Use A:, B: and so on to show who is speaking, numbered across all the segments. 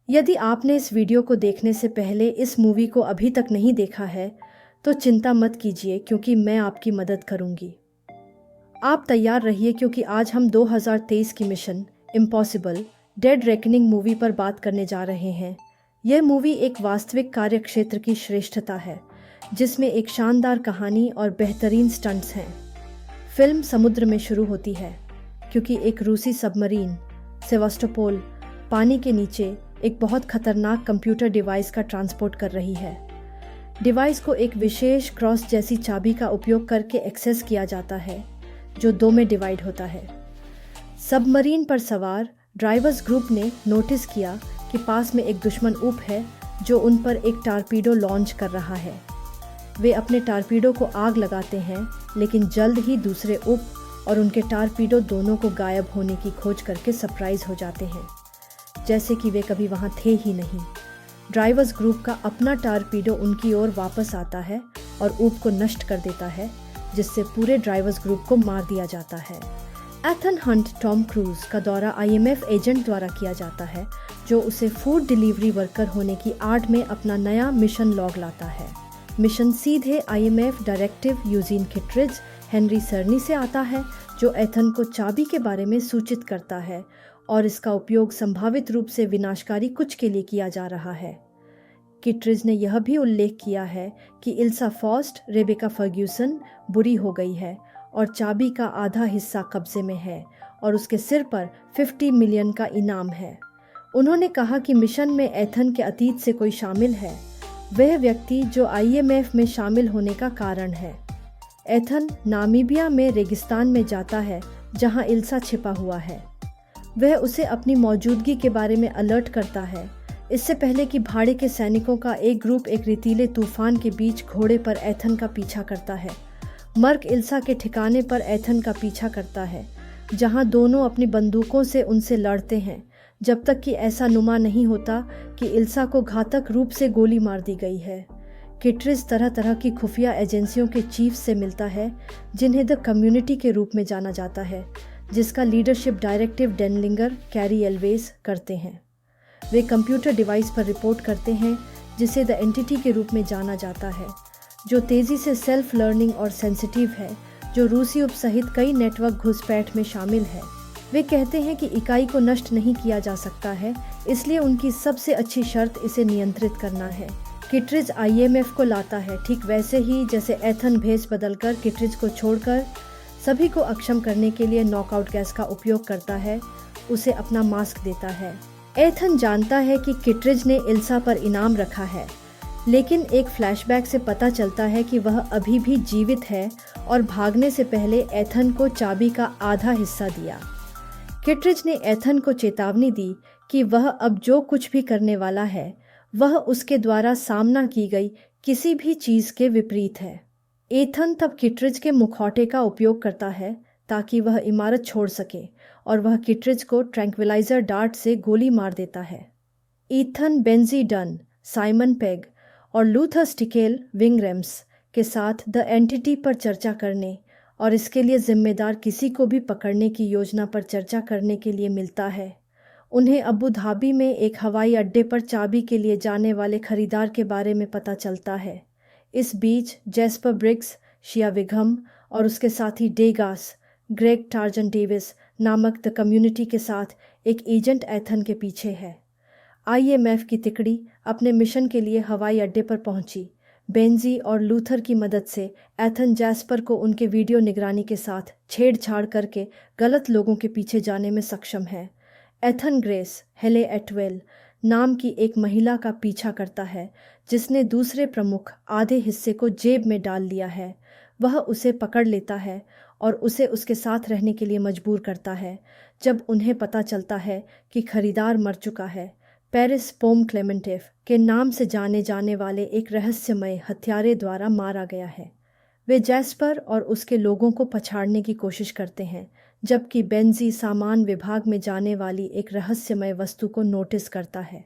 A: यदि आपने इस वीडियो को देखने से पहले इस मूवी को अभी तक नहीं देखा है तो चिंता मत कीजिए क्योंकि मैं आपकी मदद करूंगी। आप तैयार रहिए क्योंकि आज हम 2023 की mission impossible dead reckoning movie पर बात करने जा रहे हैं। यह मूवी एक वास्तविक कार्यक्षेत्र की श्रेष्ठता है जिसमें एक शानदार कहानी और बेहतरीन स्टंट्स हैं। फिल्म समुद्र में शुरू होती है क्योंकि एक रूसी सबमरीन सेवास्टोपोल पानी के नीचे एक बहुत खतरनाक कंप्यूटर डिवाइस का ट्रांसपोर्ट कर रही है। डिवाइस को एक विशेष क्रॉस जैसी चाबी का उपयोग करके एक्सेस किया जाता है जो दो में डिवाइड होता है। सबमरीन पर सवार ड्राइवर्स ग्रुप ने नोटिस किया कि पास में एक दुश्मन उप है जो उन पर एक टारपीडो लॉन्च कर रहा है। वे अपने टारपीडो को आग लगाते हैं लेकिन जल्द ही दूसरे उप और उनके टारपीडो दोनों को गायब होने की खोज करके सरप्राइज हो जाते हैं जैसे कि वे कभी वहां थे ही नहीं। ड्राइवर्स ग्रुप का अपना टारपीडो उनकी ओर वापस आता है और ऊप को नष्ट कर देता है जिससे पूरे ड्राइवर्स ग्रुप को मार दिया जाता है। एथन हंट टॉम क्रूज का दौरा आईएमएफ एजेंट द्वारा किया जाता है जो उसे फूड डिलीवरी वर्कर होने की आड़ में अपना नया मिशन लॉग लाता है। मिशन सीधे आईएमएफ डायरेक्टिव यूजीन किटरिज हेनरी सर्नी से आता है जो एथन को चाबी के बारे में सूचित करता है और इसका उपयोग संभावित रूप से विनाशकारी कुछ के लिए किया जा रहा है। किटरिज ने यह भी उल्लेख किया है कि इल्सा फॉस्ट रेबेका फर्ग्यूसन बुरी हो गई है और चाबी का आधा हिस्सा कब्जे में है और उसके सिर पर 50 मिलियन का इनाम है। उन्होंने कहा कि मिशन में एथन के अतीत से कोई शामिल है, वह व्यक्ति जो आईएमएफ में शामिल होने का कारण है। एथन नामीबिया में रेगिस्तान में जाता है जहां इल्सा छिपा हुआ है। वह उसे अपनी मौजूदगी के बारे में अलर्ट करता है इससे पहले कि भाड़े के सैनिकों का एक ग्रुप एक रेतीले तूफान के बीच घोड़े पर एथन का पीछा करता है। मर्क इल्सा के ठिकाने पर एथन का पीछा करता है जहां दोनों अपनी बंदूकों से उनसे लड़ते हैं जब तक कि ऐसा नुमा नहीं होता कि इल्सा को घातक रूप से गोली मार दी गई है। किटरिज तरह तरह की खुफिया एजेंसियों के चीफ से मिलता है जिन्हें द कम्युनिटी के रूप में जाना जाता है जिसका लीडरशिप डायरेक्टिव डेनलिंगर कैरी एल्वेस करते हैं। वे कंप्यूटर डिवाइस पर रिपोर्ट करते हैं जिसे द एंटिटी के रूप में जाना जाता है जो तेज़ी से सेल्फ लर्निंग और सेंसिटिव है जो रूसी उप सहित कई नेटवर्क घुसपैठ में शामिल है। वे कहते हैं कि इकाई को नष्ट नहीं किया जा सकता है इसलिए उनकी सबसे अच्छी शर्त इसे नियंत्रित करना है। किटरिज आईएमएफ को लाता है ठीक वैसे ही जैसे एथन भेस बदलकर किटरिज को छोड़कर सभी को अक्षम करने के लिए नॉकआउट गैस का उपयोग करता है, उसे अपना मास्क देता है। एथन जानता है कि किटरिज ने इल्सा पर इनाम रखा है लेकिन एक फ्लैशबैक से पता चलता है कि वह अभी भी जीवित है और भागने से पहले एथन को चाबी का आधा हिस्सा दिया। किटरिज ने एथन को चेतावनी दी कि वह अब जो कुछ भी करने वाला है वह उसके द्वारा सामना की गई किसी भी चीज़ के विपरीत है। एथन तब किटरिज के मुखौटे का उपयोग करता है ताकि वह इमारत छोड़ सके और वह किटरिज को ट्रैंक्विलाइजर डार्ट से गोली मार देता है। Ethan Benji done, Simon peg और लूथर स्टिकेल विंगरेम्स के साथ द एंटिटी पर चर्चा करने और इसके लिए जिम्मेदार किसी को भी पकड़ने की योजना पर चर्चा करने के लिए मिलता है। उन्हें अबू धाबी में एक हवाई अड्डे पर चाबी के लिए जाने वाले खरीदार के बारे में पता चलता है। इस बीच जेस्पर ब्रिग्स, शिया विघम और उसके साथी डेगास ग्रेग टार्जन डेविस नामक द कम्युनिटी के साथ एक एजेंट एथन के पीछे है। आईएमएफ की तिकड़ी अपने मिशन के लिए हवाई अड्डे पर पहुंची। बेंजी और लूथर की मदद से एथन जैस्पर को उनके वीडियो निगरानी के साथ छेड़छाड़ करके गलत लोगों के पीछे जाने में सक्षम है। एथन ग्रेस हेले एटवेल नाम की एक महिला का पीछा करता है जिसने दूसरे प्रमुख आधे हिस्से को जेब में डाल लिया है। वह उसे पकड़ लेता है और उसे उसके साथ रहने के लिए मजबूर करता है जब उन्हें पता चलता है कि खरीदार मर चुका है। पेरिस पोम क्लेमेंटेव के नाम से जाने जाने वाले एक रहस्यमय हत्यारे द्वारा मारा गया है। वे जैस्पर और उसके लोगों को पछाड़ने की कोशिश करते हैं जबकि बेंजी सामान विभाग में जाने वाली एक रहस्यमय वस्तु को नोटिस करता है।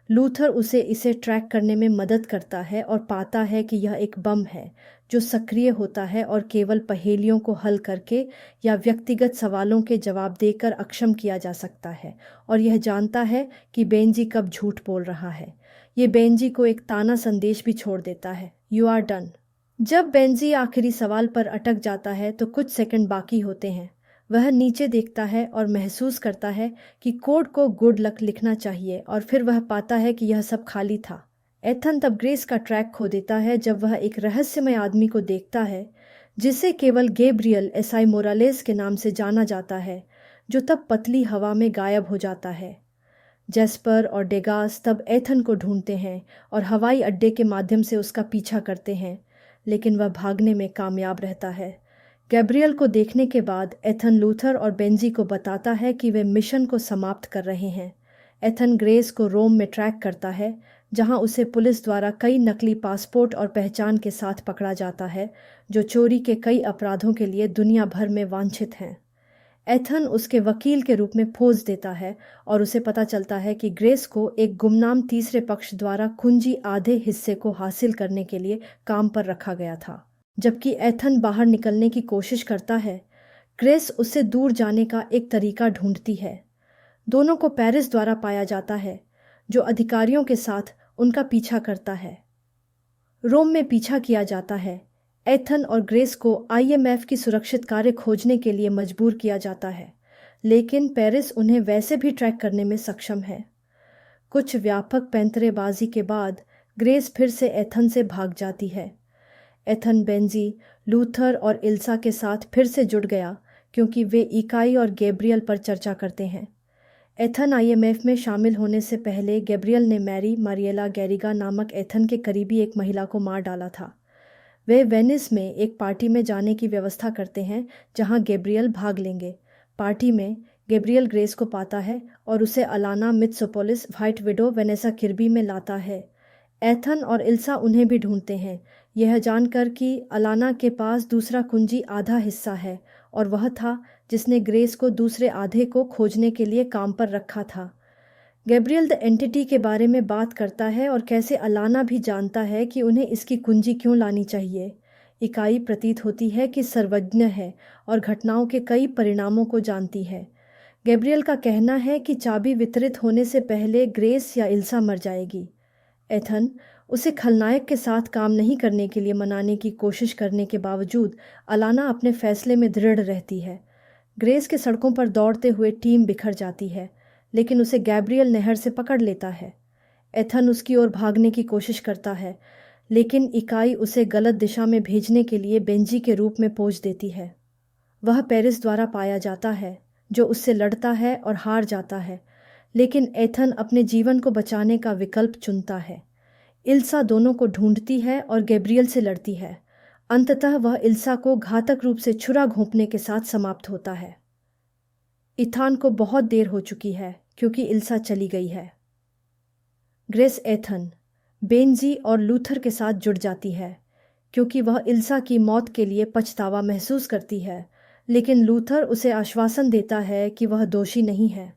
A: लूथर उसे इसे ट्रैक करने में मदद करता है और पाता है कि यह एक बम है जो सक्रिय होता है और केवल पहेलियों को हल करके या व्यक्तिगत सवालों के जवाब देकर अक्षम किया जा सकता है, और यह जानता है कि बेंजी कब झूठ बोल रहा है। ये बेंजी को एक ताना संदेश भी छोड़ देता है, यू आर डन। जब बेंजी आखिरी सवाल पर अटक जाता है तो कुछ सेकंड बाकी होते हैं। वह नीचे देखता है और महसूस करता है कि कोड को गुड लक लिखना चाहिए, और फिर वह पाता है कि यह सब खाली था। एथन तब ग्रेस का ट्रैक खो देता है जब वह एक रहस्यमय आदमी को देखता है जिसे केवल गैब्रियल एसआई मोरालेस के नाम से जाना जाता है, जो तब पतली हवा में गायब हो जाता है। जेस्पर और डेगास तब एथन को ढूंढते हैं और हवाई अड्डे के माध्यम से उसका पीछा करते हैं, लेकिन वह भागने में कामयाब रहता है। गैब्रियल को देखने के बाद एथन लूथर और बेंजी को बताता है कि वे मिशन को समाप्त कर रहे हैं। एथन ग्रेस को रोम में ट्रैक करता है, जहां उसे पुलिस द्वारा कई नकली पासपोर्ट और पहचान के साथ पकड़ा जाता है, जो चोरी के कई अपराधों के लिए दुनिया भर में वांछित हैं। एथन उसके वकील के रूप में पोज देता है और उसे पता चलता है कि ग्रेस को एक गुमनाम तीसरे पक्ष द्वारा कुंजी आधे हिस्से को हासिल करने के लिए काम पर रखा गया था। जबकि एथन बाहर निकलने की कोशिश करता है, ग्रेस उससे दूर जाने का एक तरीका ढूंढती है। दोनों को पेरिस द्वारा पाया जाता है, जो अधिकारियों के साथ उनका पीछा करता है। रोम में पीछा किया जाता है। एथन और ग्रेस को आईएमएफ की सुरक्षित कार्य खोजने के लिए मजबूर किया जाता है, लेकिन पेरिस उन्हें वैसे भी ट्रैक करने में सक्षम है। कुछ व्यापक पैंतरेबाजी के बाद ग्रेस फिर से एथन से भाग जाती है। एथन बेंजी, लूथर और इल्सा के साथ फिर से जुड़ गया क्योंकि वे इकाई और गैब्रियल पर चर्चा करते हैं। एथन आईएमएफ में शामिल होने से पहले गैब्रियल ने मैरी मारिएला गैरिगा नामक एथन के करीबी एक महिला को मार डाला था। वे वेनिस में एक पार्टी में जाने की व्यवस्था करते हैं जहां गैब्रियल भाग लेंगे। पार्टी में गैब्रियल ग्रेस को पाता है और उसे Alana Mitsopolis White Widow Vanessa Kirby में लाता है। एथन और इल्सा उन्हें भी ढूंढते हैं, यह जानकर कि अलाना के पास दूसरा कुंजी आधा हिस्सा है और वह था जिसने ग्रेस को दूसरे आधे को खोजने के लिए काम पर रखा था। गैब्रियल द एंटिटी के बारे में बात करता है और कैसे अलाना भी जानता है कि उन्हें इसकी कुंजी क्यों लानी चाहिए। इकाई प्रतीत होती है कि सर्वज्ञ है और घटनाओं के कई परिणामों को जानती है। गैब्रियल का कहना है कि चाबी वितरित होने से पहले ग्रेस या इल्सा मर जाएगी। एथन उसे खलनायक के साथ काम नहीं करने के लिए मनाने की कोशिश करने के बावजूद अलाना अपने फैसले में दृढ़ रहती है। ग्रेस के सड़कों पर दौड़ते हुए टीम बिखर जाती है, लेकिन उसे गैब्रियल नहर से पकड़ लेता है। एथन उसकी ओर भागने की कोशिश करता है, लेकिन इकाई उसे गलत दिशा में भेजने के लिए बेंजी के रूप में पोज देती है। वह पेरिस द्वारा पाया जाता है, जो उससे लड़ता है और हार जाता है, लेकिन एथन अपने जीवन को बचाने का विकल्प चुनता है। इल्सा दोनों को ढूंढती है और गैब्रियल से लड़ती है। अंततः वह इल्सा को घातक रूप से छुरा घोंपने के साथ समाप्त होता है। इथान को बहुत देर हो चुकी है क्योंकि इल्सा चली गई है। ग्रेस एथन, बेंजी और लूथर के साथ जुड़ जाती है क्योंकि वह इल्सा की मौत के लिए पछतावा महसूस करती है, लेकिन लूथर उसे आश्वासन देता है कि वह दोषी नहीं है।